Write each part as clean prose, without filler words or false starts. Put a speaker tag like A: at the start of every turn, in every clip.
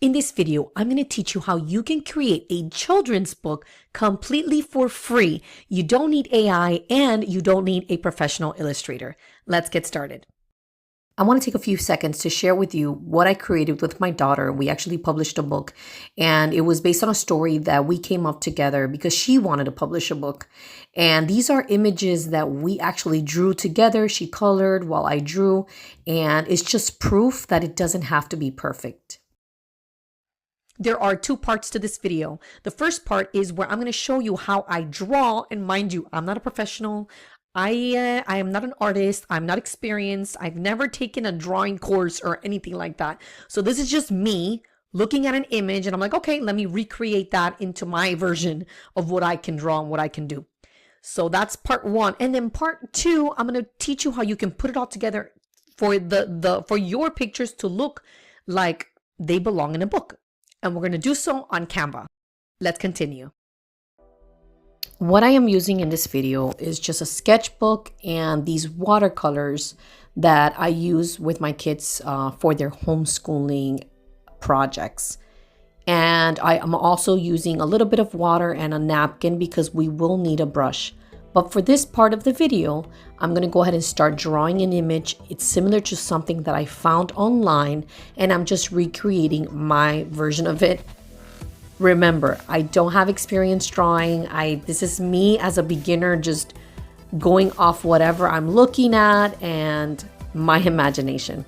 A: In this video, I'm going to teach you how you can create a children's book completely for free. You don't need AI and you don't need a professional illustrator. Let's get started. I want to take a few seconds to share with you what I created with my daughter. We actually published a book, and it was based on a story that we came up together because she wanted to publish a book. And these are images that we actually drew together. She colored while I drew, and it's just proof that it doesn't have to be perfect. There are two parts to this video. The first part is where I'm going to show you how I draw, and mind you, I'm not a professional. I am not an artist. I'm not experienced. I've never taken a drawing course or anything like that. So this is just me looking at an image and I'm like, okay, let me recreate that into my version of what I can draw and what I can do. So that's part one. And then part two, I'm going to teach you how you can put it all together for for your pictures to look like they belong in a book. And we're going to do so on Canva. Let's continue. What I am using in this video is just a sketchbook and these watercolors that I use with my kids for their homeschooling projects. And I am also using a little bit of water and a napkin because we will need a brush. But for this part of the video, I'm going to go ahead and start drawing an image. It's similar to something that I found online, and I'm just recreating my version of it. Remember, I don't have experience drawing. This is me as a beginner, just going off whatever I'm looking at and my imagination.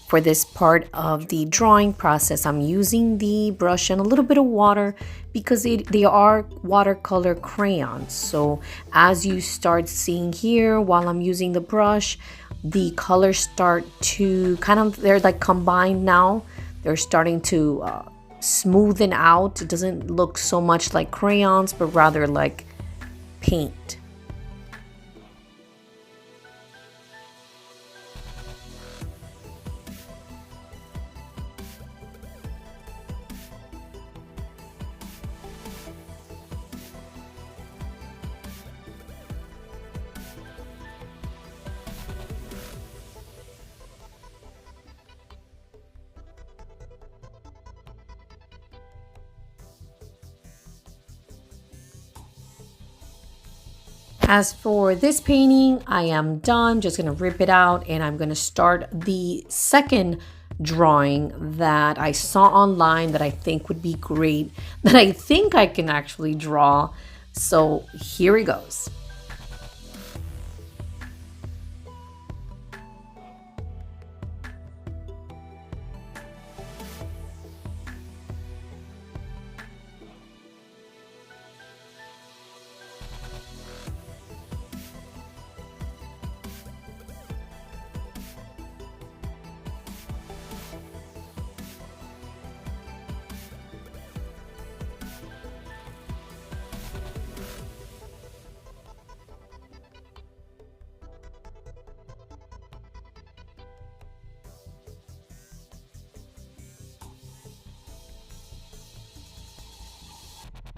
A: For this part of the drawing process, I'm using the brush and a little bit of water because they are watercolor crayons. So as you start seeing here, while I'm using the brush, the colors start to they're like combined now. They're starting to smoothen out. It doesn't look so much like crayons, but rather like paint. As for this painting, I am done. Just going to rip it out and I'm going to start the second drawing that I saw online that I think would be great, that I think I can actually draw. So here it goes.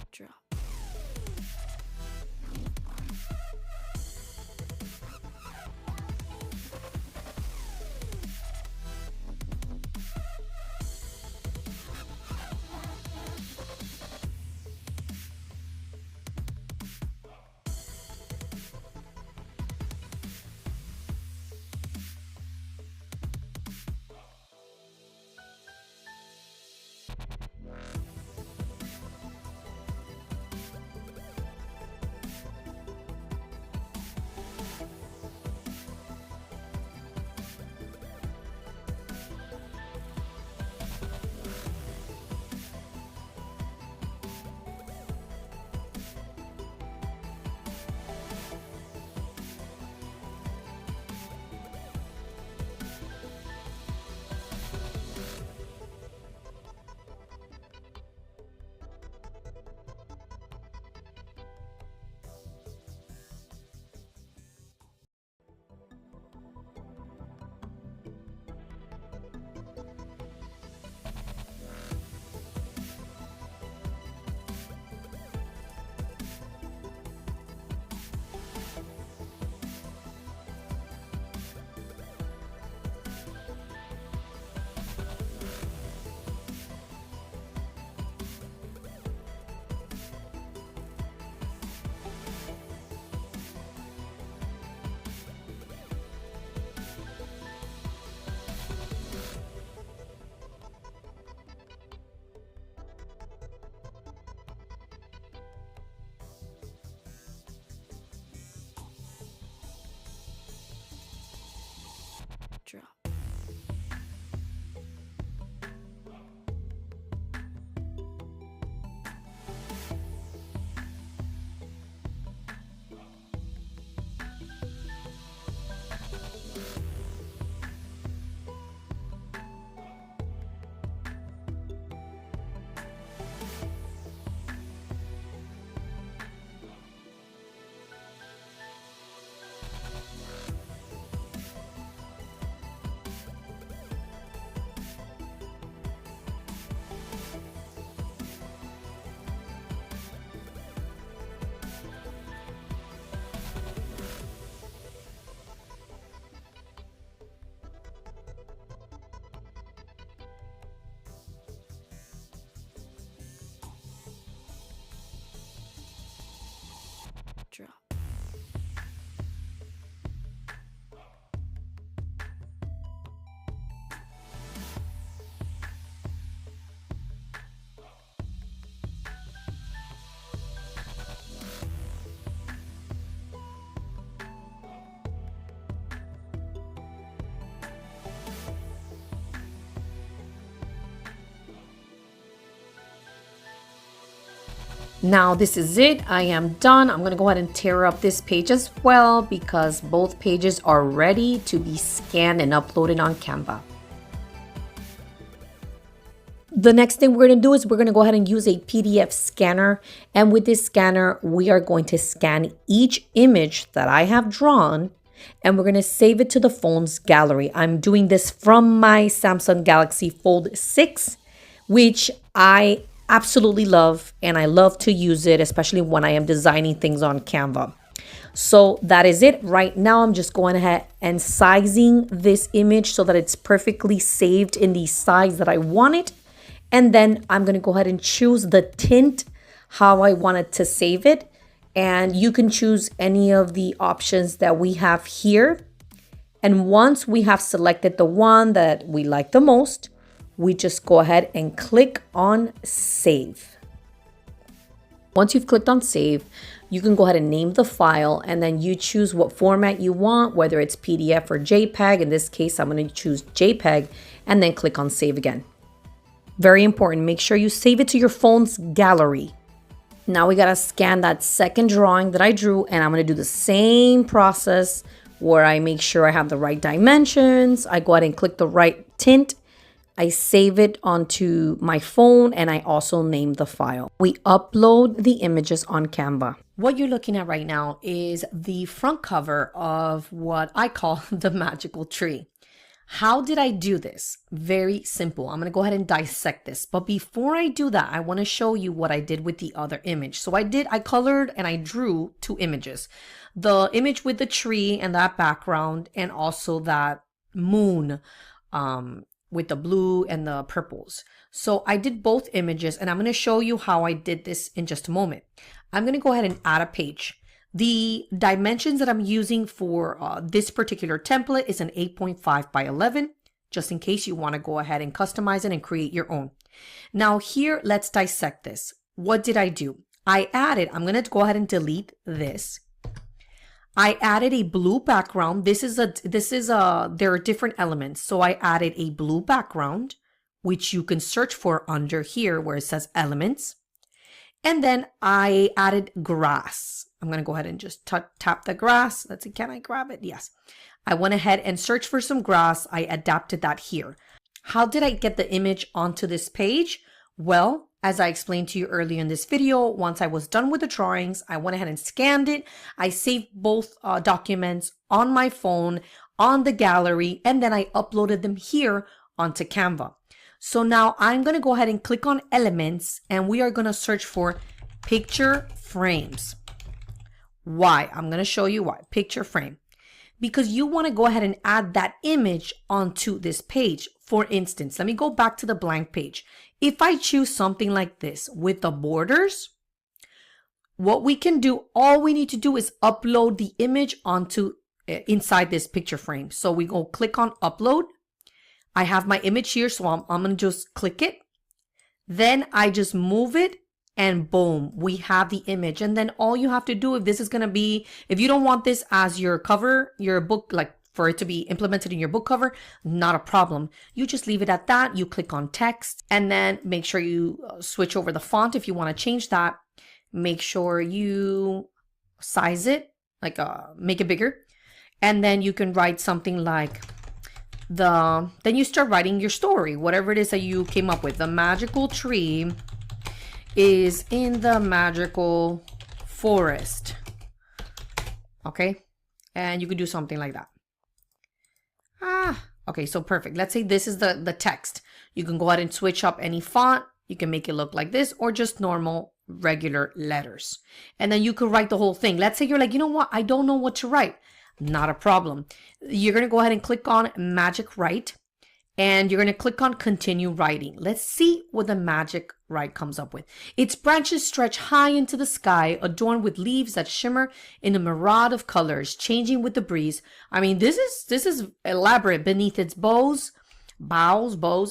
A: Drop. Now this is it. I am done. I'm going to go ahead and tear up this page as well because both pages are ready to be scanned and uploaded on Canva. The next thing we're going to do is we're going to go ahead and use a PDF scanner. And with this scanner, we are going to scan each image that I have drawn and we're going to save it to the phone's gallery. I'm doing this from my Samsung Galaxy Fold 6, which I absolutely love, and I love to use it, especially when I am designing things on Canva. So that is it. Right now, I'm just going ahead and sizing this image so that it's perfectly saved in the size that I want it. And then I'm going to go ahead and choose the tint, how I want it to save it. And you can choose any of the options that we have here. And once we have selected the one that we like the most, we just go ahead and click on save. Once you've clicked on save, you can go ahead and name the file and then you choose what format you want, whether it's PDF or JPEG. In this case, I'm going to choose JPEG and then click on save again. Very important, make sure you save it to your phone's gallery. Now we got to scan that second drawing that I drew, and I'm going to do the same process where I make sure I have the right dimensions. I go ahead and click the right tint. I save it onto my phone and I also name the file. We upload the images on Canva. What you're looking at right now is the front cover of what I call the magical tree. How did I do this? Very simple. I'm going to go ahead and dissect this. But before I do that, I want to show you what I did with the other image. So I colored and I drew two images. The image with the tree and that background, and also that moon with the blue and the purples. So I did both images and I'm going to show you how I did this in just a moment. I'm going to go ahead and add a page. The dimensions that I'm using for this particular template is an 8.5 by 11, just in case you want to go ahead and customize it and create your own. Now here, let's dissect this. What did I do? I'm going to go ahead and delete this. I added a blue background. There are different elements. So I added a blue background, which you can search for under here where it says elements. And then I added grass. I'm going to go ahead and just tap the grass. Let's see, can I grab it? Yes. I went ahead and searched for some grass. I adapted that here. How did I get the image onto this page? Well, as I explained to you earlier in this video, once I was done with the drawings, I went ahead and scanned it. I saved both documents on my phone, on the gallery, and then I uploaded them here onto Canva. So now I'm going to go ahead and click on elements and we are going to search for picture frames. Why? I'm going to show you why. Picture frame. Because you want to go ahead and add that image onto this page. For instance, let me go back to the blank page. If I choose something like this with the borders, what we can do, all we need to do is upload the image onto inside this picture frame. So we go click on upload. I have my image here, so I'm going to just click it. Then I just move it and boom, we have the image. And then all you have to do, if you don't want this as your cover, your book, like for it to be implemented in your book cover, not a problem. You just leave it at that. You click on text and then make sure you switch over the font if you want to change that. Make sure you size it, like make it bigger. And then you can write something like then you start writing your story, whatever it is that you came up with. The magical tree is in the magical forest. Okay. And you could do something like that. Okay, so perfect. Let's say this is the text. You can go ahead and switch up any font. You can make it look like this or just normal regular letters. And then you could write the whole thing. Let's say you're like, you know what? I don't know what to write. Not a problem. You're going to go ahead and click on Magic Write and you're going to click on Continue Writing. Let's see what the Magic Write comes up with. Its branches stretch high into the sky, adorned with leaves that shimmer in a myriad of colors, changing with the breeze. I mean, this is elaborate. Beneath its boughs,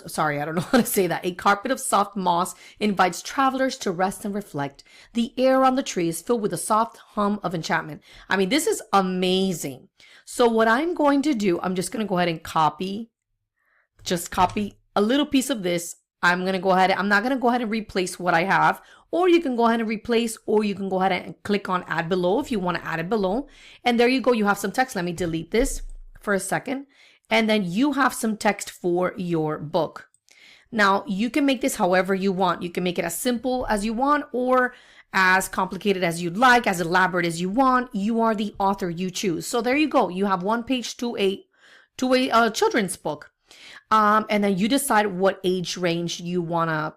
A: sorry, I don't know how to say that. A carpet of soft moss invites travelers to rest and reflect. The air on the tree is filled with a soft hum of enchantment. I mean, this is amazing. So what I'm going to do, I'm just going to go ahead and copy a little piece of this. I'm not going to go ahead and replace what I have. or you can go ahead and replace, or you can go ahead and click on add below if you want to add it below. And there you go. You have some text. Let me delete this for a second. And then you have some text for your book. Now you can make this however you want. You can make it as simple as you want or as complicated as you'd like, as elaborate as you want. You are the author, you choose. So there you go. You have one page to a children's book. And then you decide what age range you want to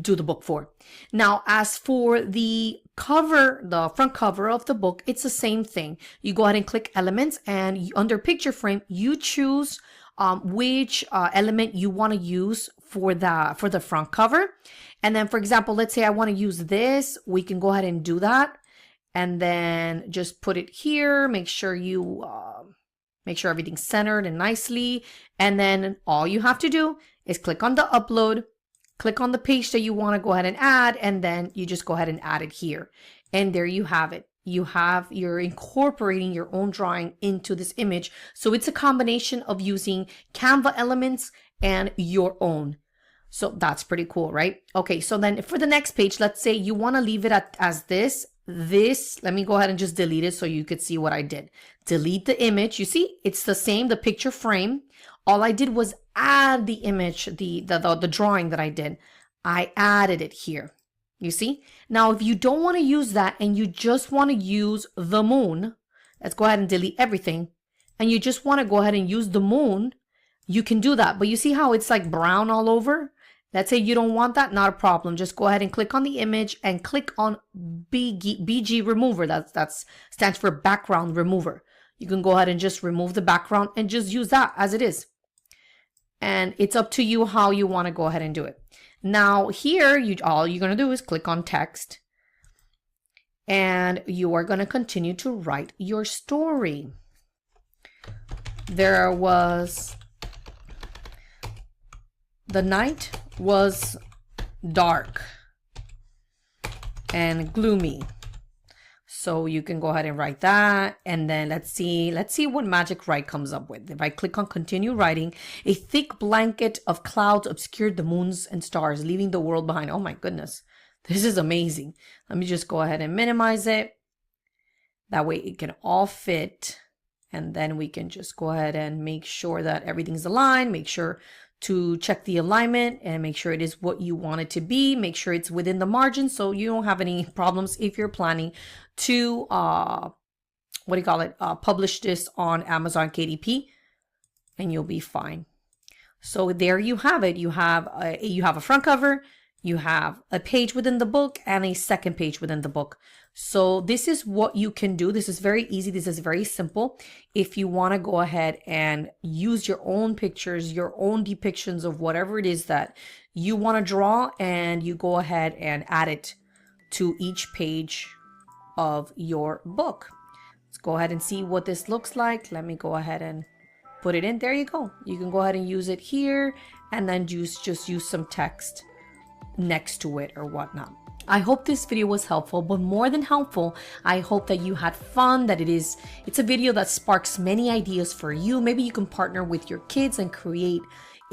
A: do the book for. Now, as for the cover, the front cover of the book, it's the same thing. You go ahead and click elements, and under picture frame, you choose which element you want to use for the front cover. And then, for example, let's say I want to use this. We can go ahead and do that, and then just put it here. Make sure you make sure everything's centered and nicely. And then all you have to do is click on the upload, click on the page that you want to go ahead and add, and then you just go ahead and add it here. And there you have it. You're incorporating your own drawing into this image. So it's a combination of using Canva elements and your own. So that's pretty cool, right? Okay, so then for the next page, let's say you want to leave it as this, let me go ahead and just delete it so you could see what I did. Delete the image. You see, it's the same, the picture frame. All I did was add the image, the drawing that I did. I added it here. You see? Now, if you don't want to use that and you just want to use the moon, let's go ahead and delete everything. And you just want to go ahead and use the moon, you can do that. But you see how it's like brown all over? Let's say you don't want that, not a problem. Just go ahead and click on the image and click on BG remover. That stands for background remover. You can go ahead and just remove the background and just use that as it is. And it's up to you how you want to go ahead and do it. Now here, all you're going to do is click on text. And you are going to continue to write your story. The night was dark and gloomy. So you can go ahead and write that. And then let's see what Magic Write comes up with. If I click on continue writing, a thick blanket of clouds obscured the moons and stars, leaving the world behind. Oh my goodness. This is amazing. Let me just go ahead and minimize it. That way it can all fit. And then we can just go ahead and make sure that everything's aligned. Make sure to check the alignment and make sure it is what you want it to be. Make sure it's within the margin so you don't have any problems if you're planning to publish this on Amazon KDP, and you'll be fine. So there you have it. You have a front cover, you have a page within the book, and a second page within the book. So this is what you can do. This is very easy. This is very simple. If you want to go ahead and use your own pictures, your own depictions of whatever it is that you want to draw, and you go ahead and add it to each page of your book. Let's go ahead and see what this looks like. Let me go ahead and put it in. There you go. You can go ahead and use it here, and then just use some text next to it or whatnot. I hope this video was helpful, but more than helpful, I hope that you had fun, that it's a video that sparks many ideas for you. Maybe you can partner with your kids and create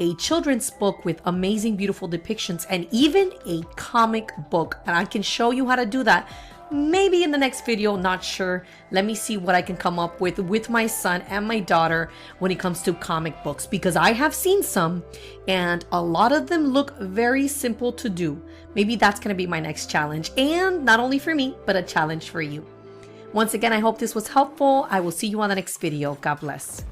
A: a children's book with amazing, beautiful depictions, and even a comic book. And I can show you how to do that maybe in the next video, not sure. Let me see what I can come up with my son and my daughter when it comes to comic books, because I have seen some and a lot of them look very simple to do. Maybe that's going to be my next challenge, and not only for me, but a challenge for you. Once again, I hope this was helpful. I will see you on the next video. God bless.